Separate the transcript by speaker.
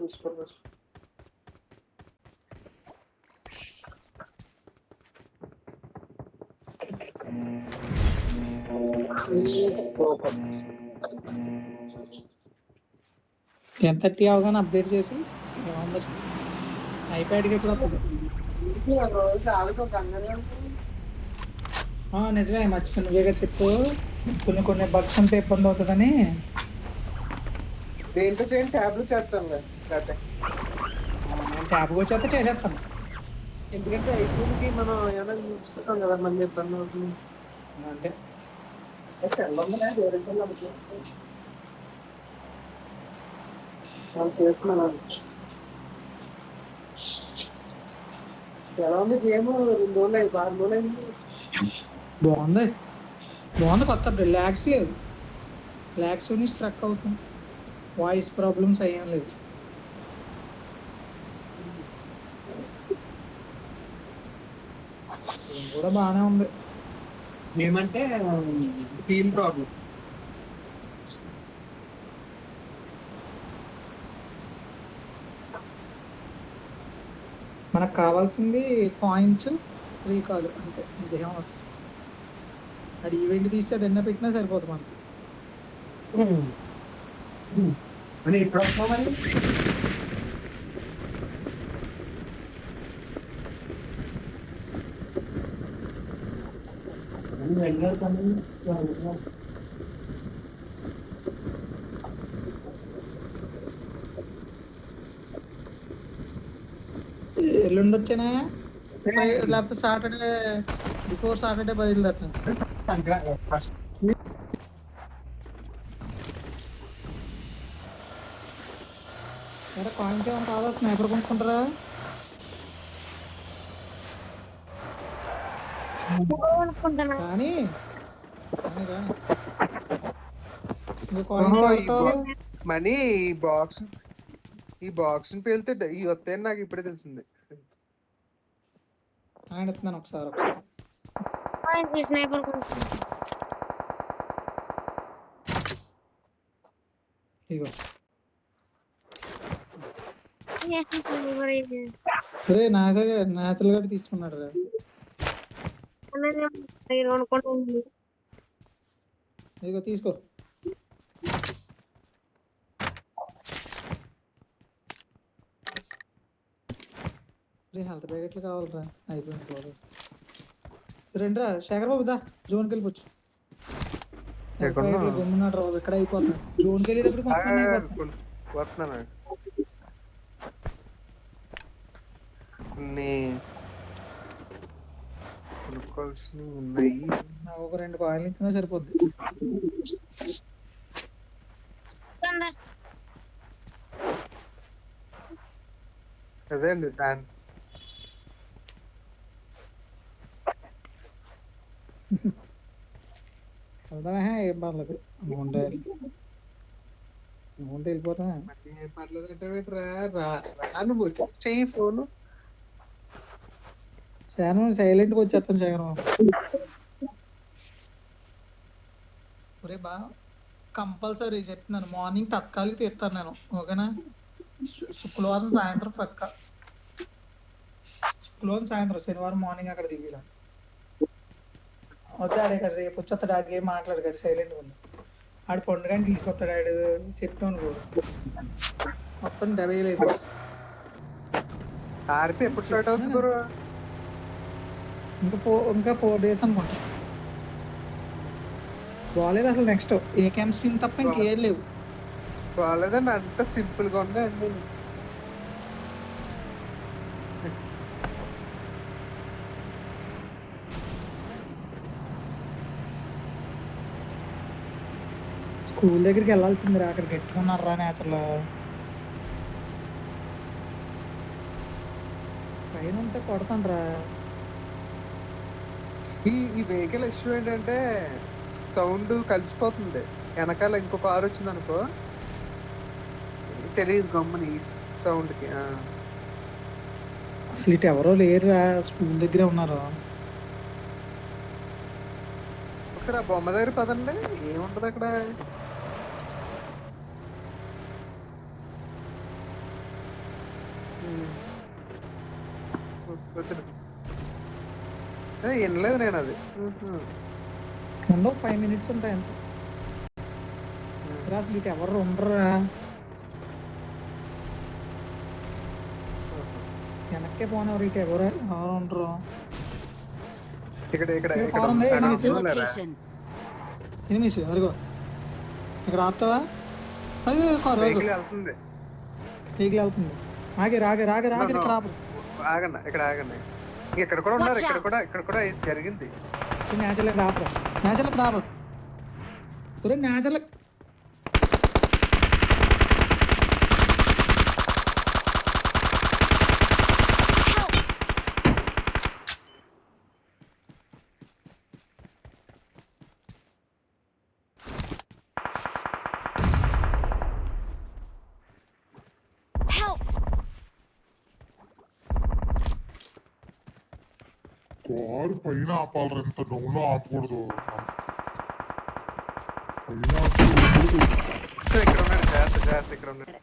Speaker 1: చూసుకోండి.
Speaker 2: ఎంత థర్టీ అవగానే అప్డేట్ చేసి ఐప్యాడ్కి ఎప్పుడు వస్తుంది? నిజమే, మర్చిపోయి నువ్వేగా చెప్పు. కొన్ని బగ్స్ ఉంటే ఇబ్బంది అవుతుందని.
Speaker 1: దేంట్లో చేయండి, ట్యాబ్లో చేస్తాను లేకపోతే
Speaker 2: నేను ట్యాబ్కి వచ్చేస్తే చేసేస్తాను.
Speaker 1: ఎందుకంటే ఐఫోన్కి మనం ఏమైనా చూసుకుంటాం కదా, మళ్ళీ ఇబ్బంది అవుతుంది
Speaker 2: అంటే
Speaker 1: ఎలా ఉంది గేమ్? 2 రోజులు అయింది, 6 రోజులు అయింది.
Speaker 2: బాగుంది కొత్త ల్యాక్స్ లేదు. ల్యాక్స్ స్ట్రక్ అవుతుంది, వాయిస్ ప్రాబ్లమ్స్ అయ్యేం లేదు. కూడా బాగానే ఉంది.
Speaker 1: ఏమంటే టీమ్ ప్రాబ్లం.
Speaker 2: మనకు కావాల్సింది కాయిన్స్, రీకాల్ అంతే, ఇంకేం అవసరం. అది ఈవెంట్ తీసాడు ఎన్న పెట్టినా సరిపోతుంది మనకి.
Speaker 1: అని ఇప్పుడు వస్తాం మరి.
Speaker 2: ఎల్లుండి వచ్చానా, లేకపోతే సాటర్డే బిఫోర్ సాటర్డే బయలుదేరుతాను. సరే, కాయిన్స్ ఏమైనా కావాలా? స్నైపర్ కొనుక్కుంటారా? కానీ
Speaker 1: మనీ ఈ బాక్స్ పేలితే ఈ వస్తాయని నాకు ఇప్పుడే తెలిసింది.
Speaker 2: ఇస్తున్నాను ఒకసారి. ఇగో నాచురల్ గా తీసుకున్నాడు రా. ఇగో తీసుకో. హెల్త్ ప్యాకెట్లు కావాలరా, అయిపోయింది. రెండురా శేఖర్ బాబు, దా జోన్కి వెళ్ళిపోవచ్చు. గమ్మున్నాడు రాబు, ఇక్కడ అయిపోతుంది. జోన్కి వెళ్ళేటప్పుడు
Speaker 1: వస్తున్నాను. కొనుక్కోవాల్సినవి ఉన్నాయి.
Speaker 2: నాకు ఒక 2 కాయిన్లు ఇచ్చినా సరిపోద్ది.
Speaker 1: అదే అండి దాని
Speaker 2: ఏం పర్లేదు, అమౌంట్ వెళ్ళిపోతా.
Speaker 1: ఏం పర్లేదు అంటే నువ్వు చెయ్యి ఫోను.
Speaker 2: సైలెంట్గా వచ్చేస్తాను శేఖర్. ఒరే బా, కంపల్సరీ చెప్తున్నాను, మార్నింగ్ తత్కాలకి తీస్తాను నేను, ఓకేనా? శుక్రవారం సాయంత్రం పక్క. శుక్రవారం సాయంత్రం, శనివారం మార్నింగ్ అక్కడ దిగిలా. వద్దాడు ఇక్కడ, రేపు వచ్చేస్తాడు. ఆడికి ఏం మాట్లాడగాడు, సైలెంట్గా ఉంది. ఆడు పండుగని తీసుకొస్తాడు. ఆడు చెప్పాను కూడా మొత్తం 70 లేదు.
Speaker 1: ఆర్పి ఎప్పుడు స్టార్ట్ అవుతుంది?
Speaker 2: ఇంకా 4 days అనుకుంటా. బాగాలేదు అసలు. నెక్స్ట్ ఏ క్యాంప్ స్ట్రీమ్ తప్ప ఇంకేం లేవు.
Speaker 1: బాగాలేదండి, అంత సింపుల్ గా ఉంది అండి.
Speaker 2: స్కూల్ దగ్గరికి వెళ్ళాల్సిందిరా, అక్కడ పెట్టుకున్నారా అసలు. పైన ఉంటే కొడతాను రా.
Speaker 1: ఈ వెహికల్ ఇష్యూ ఏంటంటే సౌండ్ కలిసిపోతుంది. వెనకాల ఇంకో కారు వచ్చింది అనుకో, తెలియదు గమ్ముని సౌండ్ కి.
Speaker 2: అసలు ఇటు ఎవరో లేరురా, స్కూల్ దగ్గరే ఉన్నారు.
Speaker 1: ఒకసారి ఆ బొమ్మ దగ్గర పదండి, ఏముంటది అక్కడ? వచ్చిన వినలేదు నేను అది.
Speaker 2: ఉండవు 5 minutes ఉంటాయి అంతే. అసలు ఇటు ఎవరు ఉండరా, వెనక్కే పోనవరు, ఇటు ఎవరు ఉండరు.
Speaker 1: ఇక్కడ ఇక్కడ
Speaker 2: ఎనిమిస్ అదిగో ఇక్కడ ఆపుతావా? అది కారు
Speaker 1: వెళ్తుంది.
Speaker 2: వెహికల్ వెళ్తుంది. ఆగే రాగే రాగే రాగే ఇక్కడ ఆపు.
Speaker 1: ఆగండి, ఇక్కడ ఆగండి. ఇక్కడ కూడా ఉన్నారు, ఇక్కడ కూడా జరిగింది.
Speaker 2: నేచురల్ ఇక్కడ ఆపరా, నేచురల్ ఇక్కడ ఆపరు. నేచురల్
Speaker 3: కారు పైన ఆపాలి, ఎంత డౌన్లో ఆపకూడదు.
Speaker 1: ఇక్కడ ఉన్నాడు, జాగ్రత్త ఇక్కడ ఉన్నాడు.